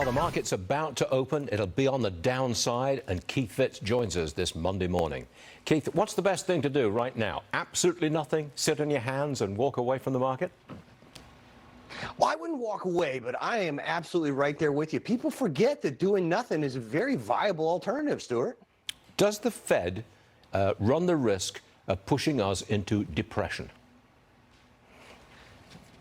Well, the market's about to open. It'll be on the downside, and Keith Fitz joins us this Monday morning. Keith, what's the best thing to do right now? Absolutely nothing? Sit on your hands and walk away from the market? Well, I wouldn't walk away, but I am absolutely right there with you. People forget that doing nothing is a very viable alternative, Stuart. Does the Fed run the risk of pushing us into depression?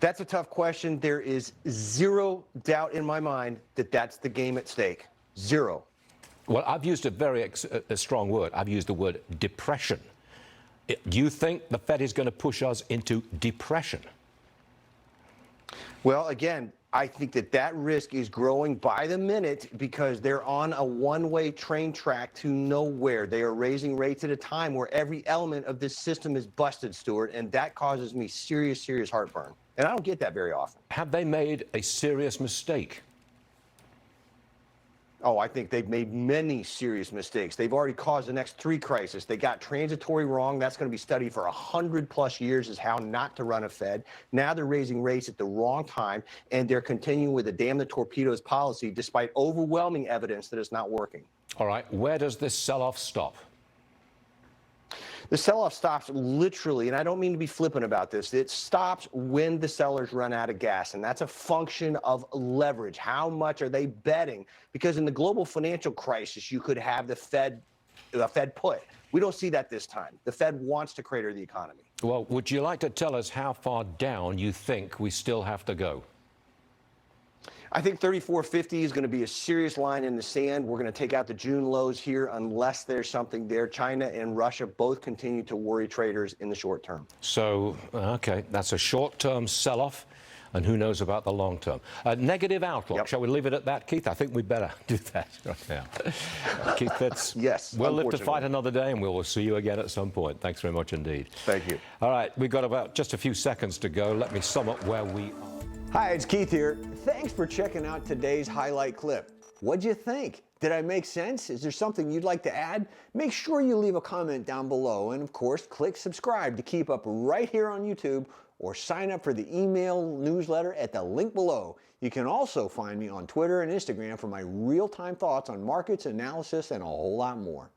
That's a tough question. There is zero doubt in my mind that that's the game at stake. Zero. Well, I've used a very strong word. I've used the word depression. Do you think the Fed is going to push us into depression? Well, again, I think that risk is growing by the minute because they're on a one-way train track to nowhere. They are raising rates at a time where every element of this system is busted, Stuart, and that causes me serious, serious heartburn. And I don't get that very often. Have they made a serious mistake? Oh, I think they've made many serious mistakes. They've already caused the next three crises. They got transitory wrong. That's going to be studied for 100+ years as how not to run a Fed. Now they're raising rates at the wrong time, and they're continuing with a damn the torpedoes policy despite overwhelming evidence that it's not working. All right, where does this sell-off stop? The sell-off stops literally, and I don't mean to be flippant about this, it stops when the sellers run out of gas, and that's a function of leverage. How much are they betting? Because in the global financial crisis, you could have the Fed put. We don't see that this time. The Fed wants to crater the economy. Well, would you like to tell us how far down you think we still have to go? I think 34.50 is going to be a serious line in the sand. We're going to take out the June lows here unless there's something there. China and Russia both continue to worry traders in the short term. So, okay, that's a short-term sell-off, and who knows about the long term. Negative outlook. Yep. Shall we leave it at that, Keith? I think we better do that right now. Keith Fitz, yes, we'll live to fight another day, and we'll see you again at some point. Thanks very much indeed. Thank you. All right, we've got about just a few seconds to go. Let me sum up where we are. Hi, it's Keith here. Thanks for checking out today's highlight clip. What'd you think? Did I make sense? Is there something you'd like to add? Make sure you leave a comment down below, and of course, click subscribe to keep up right here on YouTube, or sign up for the email newsletter at the link below. You can also find me on Twitter and Instagram for my real-time thoughts on markets, analysis, and a whole lot more.